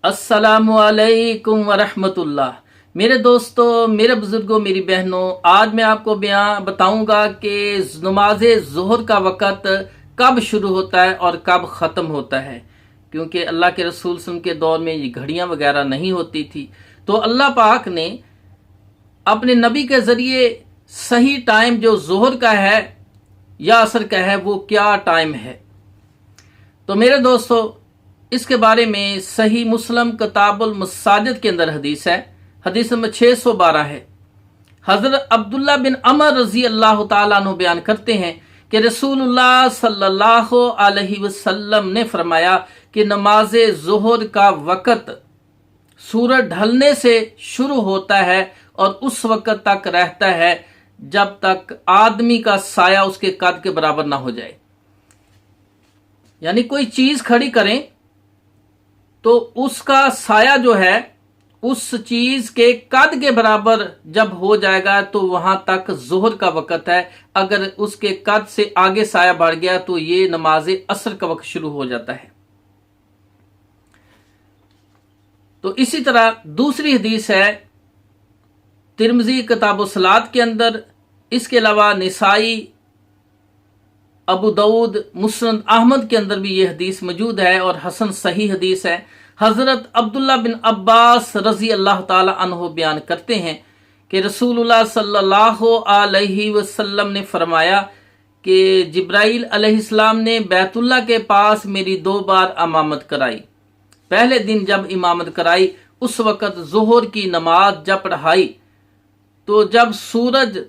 अस्सलामु अलैकुम वरहमतुल्लाह। मेरे दोस्तों, मेरे बुजुर्गों, मेरी बहनों, आज मैं आपको बताऊंगा कि नमाज ज़ोहर का वक़्त कब शुरू होता है और कब ख़त्म होता है। क्योंकि अल्लाह के रसूल सल्लल्लाहु अलैहि वसल्लम के दौर में ये घड़ियां वगैरह नहीं होती थी, तो अल्लाह पाक ने अपने नबी के ज़रिए सही टाइम जो ज़ोहर का है या असर का है वो क्या टाइम है। तो मेरे दोस्तों, इसके बारे में सही मुस्लिम किताबुल मसाजिद के अंदर हदीस है। हदीस नंबर 612 है। हजरत अब्दुल्ला बिन अमर रजी अल्लाह तआला अन्हु बयान करते हैं कि रसूलुल्लाह सल्लल्लाहु अलैहि वसल्लम ने फरमाया कि नमाज ज़ोहर का वक़्त सूरज ढलने से शुरू होता है और उस वक़्त तक रहता है जब तक आदमी का साया उसके कद के बराबर ना हो जाए। यानी कोई चीज खड़ी करें तो उसका साया जो है उस चीज के कद के बराबर जब हो जाएगा तो वहां तक ज़ोहर का वक़्त है। अगर उसके कद से आगे साया बढ़ गया तो ये नमाज असर का वक़्त शुरू हो जाता है। तो इसी तरह दूसरी हदीस है तिरमिज़ी किताब सलात के अंदर। इसके अलावा निसाई, अबू दाऊद, मुस्नद अहमद के अंदर भी ये हदीस मौजूद है और हसन सही हदीस है। हजरत अब्दुल्ला बिन अब्बास रजी अल्लाह ताला अन्हु बयान करते हैं कि रसूलुल्लाह सल्लल्लाहु अलैहि वसल्लम ने फरमाया कि जिब्राइल अलैहिस्सलाम ने बैतुल्ला के पास मेरी 2 बार इमामत कराई। पहले दिन जब इमामत कराई उस वक़्त ज़ोहर की नमाज जब पढ़ाई तो जब सूरज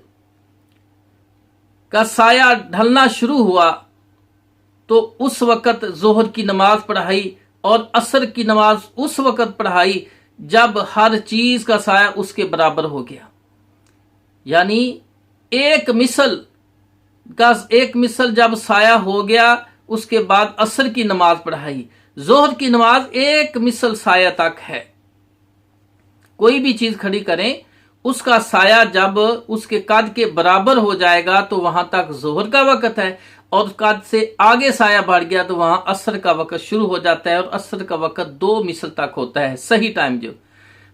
का साया ढलना शुरू हुआ तो उस वक़्त ज़ोहर की नमाज पढ़ाई और असर की नमाज उस वक़्त पढ़ाई जब हर चीज का साया उसके बराबर हो गया। यानी एक मिसल जब साया हो गया उसके बाद असर की नमाज पढ़ाई। ज़ोहर की नमाज एक मिसल साया तक है। कोई भी चीज खड़ी करें उसका साया जब उसके कद के बराबर हो जाएगा तो वहां तक ज़ोहर का वक़्त है और कद से आगे साया बढ़ गया तो वहां असर का वक़्त शुरू हो जाता है और असर का वक़्त 2 मिसल तक होता है। सही टाइम जो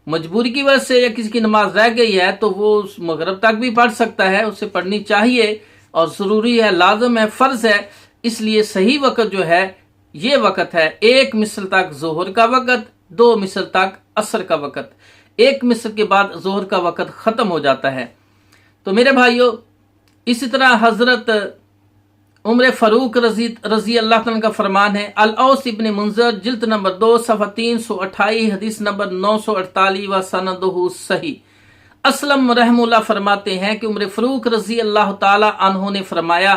मजबूरी की वजह से या किसी की नमाज रह गई है तो वो मगरिब तक भी पढ़ सकता है, उसे पढ़नी चाहिए और ज़रूरी है, लाजम है, फ़र्ज है। इसलिए सही वक़्त जो है ये वक़्त है 1 मिसल तक ज़ोहर का वक़्त, 2 मिसल तक असर का वक़्त। 1 मिसल के बाद ज़ोहर का वक़्त ख़त्म हो जाता है। तो मेरे भाइयों, इसी तरह हज़रत उमर फ़ारूक रजी अल्लाह तआला का फरमान है। अल-औस इब्न मुंज़र जिल्द नंबर 2 सफ़ा 328 हदीस नंबर 948 व सनदुहु सही। असलम रहमुल्लाह फरमाते हैं कि उमर फ़ारूक रजी अल्लाह तआला अन्हु ने फरमाया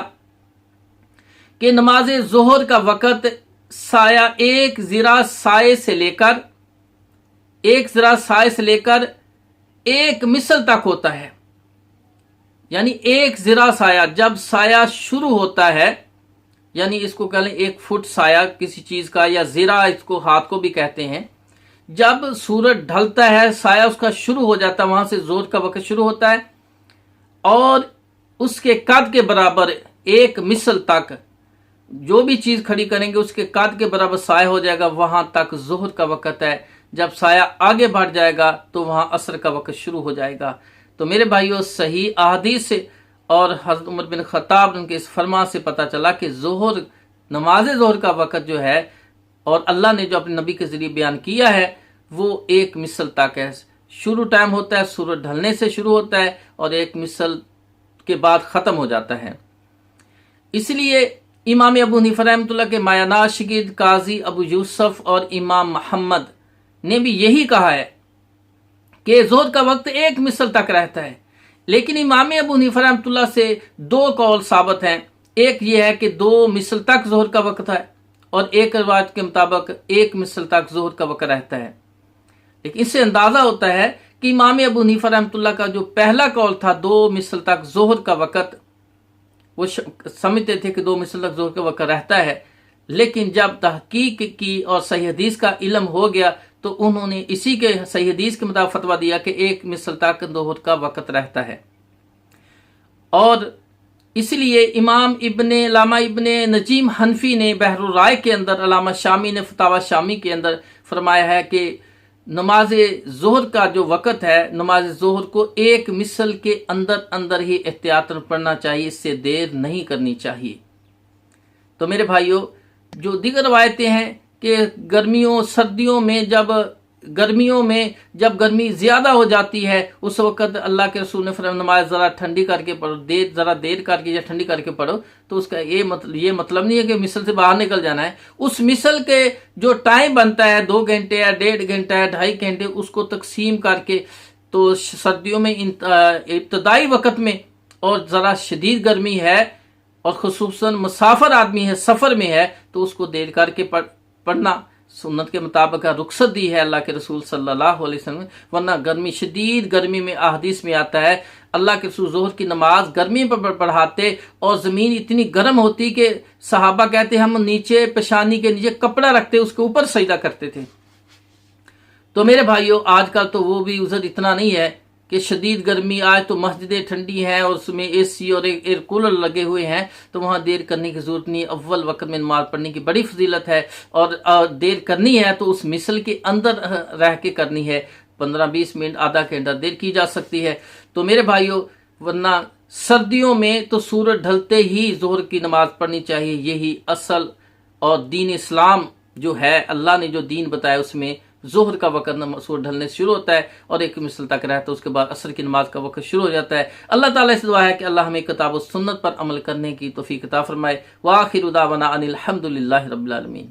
कि नमाज ज़ोहर का वक़्त साया एक ज़िरा साए से लेकर 1 मिसल तक होता है। यानी 1 ज़िरा साया जब साया शुरू होता है, यानी इसको कह लें 1 फुट साया किसी चीज का, या ज़िरा इसको हाथ को भी कहते हैं। जब सूरज ढलता है साया उसका शुरू हो जाता है, वहां से ज़ोहर का वक़्त शुरू होता है और उसके कद के बराबर 1 मिसल तक जो भी चीज खड़ी करेंगे उसके कद के बराबर साया हो जाएगा, वहां तक ज़ोहर का वक़्त है। जब साया आगे बढ़ जाएगा तो वहां असर का वक़्त शुरू हो जाएगा। तो मेरे भाइयों, सही अहादीस से और हज़रत उमर बिन ख़त्ताब उनके इस फरमान से पता चला कि नमाज ज़ोहर का वक़्त जो है और अल्लाह ने जो अपने नबी के ज़रिए बयान किया है वो 1 मिसल तक है। शुरू टाइम होता है, सूरज ढलने से शुरू होता है और 1 मिसल के बाद ख़त्म हो जाता है। इसलिए इमाम अबू हनीफा रहमतुल्लाह के मायाना शागिर्द काजी अबू यूसुफ और इमाम मोहम्मद ने भी यही कहा है कि ज़ोहर का वक़्त 1 मिसल तक रहता है। लेकिन इमाम अबू हनीफा रहमतुल्लाह से 2 कौल साबित हैं। एक ये है कि 2 मिसल तक ज़ोहर का वक़्त है और एक रिवायत के मुताबिक 1 मिसल तक ज़ोहर का वक़्त रहता है। लेकिन इससे अंदाज़ा होता है कि इमाम अबू हनीफा रहमतुल्लाह का जो पहला कौल था 2 मिसल तक ज़ोहर का वक़्त, वो समझते थे कि 2 मिसल तक ज़ोहर का वक़्त रहता है। लेकिन जब तहकीक की और सही हदीस का इल्म हो गया तो उन्होंने इसी के सही हदीस के मुताबिक फतवा दिया कि 1 मिसल तक ज़ोहर का वक़्त रहता है। और इसलिए अल्लामा इब्ने नजीम हनफी ने बहरुल राय के अंदर, अल्लामा शामी ने फतावा शामी के अंदर فرمایا ہے کہ نماز ظہر کا جو وقت ہے، نماز ظہر کو ایک مثل کے اندر اندر ہی احتیاطاً پڑھنا چاہیے، اس سے دیر نہیں کرنی چاہیے۔ تو میرے بھائیوں، جو دیگر روایتیں ہیں کہ سردیوں میں جب گرمی زیادہ ہو جاتی ہے، اس وقت اللہ کے رسول نے فرمایا نماز ذرا ٹھنڈی کر کے پڑھو، ذرا دیر کر کے یا ٹھنڈی کر کے پڑھو۔ تو اس کا یہ مطلب نہیں ہے کہ مثل سے باہر نکل جانا ہے، اس مثل کے جو ٹائم بنتا ہے 2 گھنٹے یا 1.5 گھنٹہ یا 2.5 گھنٹے، اس کو تقسیم کر کے تو سردیوں میں ابتدائی وقت میں اور ذرا شدید گرمی ہے اور خصوصاً مسافر آدمی ہے، سفر میں ہے، تو اس کو دیر کر کے پڑھنا سنت کے مطابق رخصت دی ہے اللہ کے رسول صلی اللہ علیہ وسلم۔ ورنہ شدید گرمی میں احادیث میں آتا ہے اللہ کے رسول ظہر کی نماز گرمی پر پڑھاتے اور زمین اتنی گرم ہوتی کہ صحابہ کہتے ہم نیچے پیشانی کے نیچے کپڑا رکھتے، اس کے اوپر سجدہ کرتے تھے۔ تو میرے بھائیوں، آج کل تو وہ بھی عذر اتنا نہیں ہے کہ شدید گرمی، آج تو مسجدیں ٹھنڈی ہیں اور اس میں اے سی اور ایئر کولر لگے ہوئے ہیں، تو وہاں دیر کرنے کی ضرورت نہیں۔ اول وقت میں نماز پڑھنے کی بڑی فضیلت ہے، اور دیر کرنی ہے تو اس مثل کے اندر رہ کے کرنی ہے، 15-20 منٹ، آدھا گھنٹہ دیر کی جا سکتی ہے۔ تو میرے بھائیوں، ورنہ سردیوں میں تو سورج ڈھلتے ہی ظہر کی نماز پڑھنی چاہیے، یہی اصل اور دین اسلام جو ہے، اللہ نے جو دین بتایا اس میں ظہر کا وقت سورج ڈھلنے سے شروع ہوتا ہے اور ایک مثل تک رہتا ہے، اس کے بعد عصر کی نماز کا وقت شروع ہو جاتا ہے۔ اللہ تعالیٰ سے دعا ہے کہ اللہ ہمیں کتاب و سنت پر عمل کرنے کی توفیق عطا فرمائے۔ وآخر دعوانا ان الحمد للہ رب العالمین۔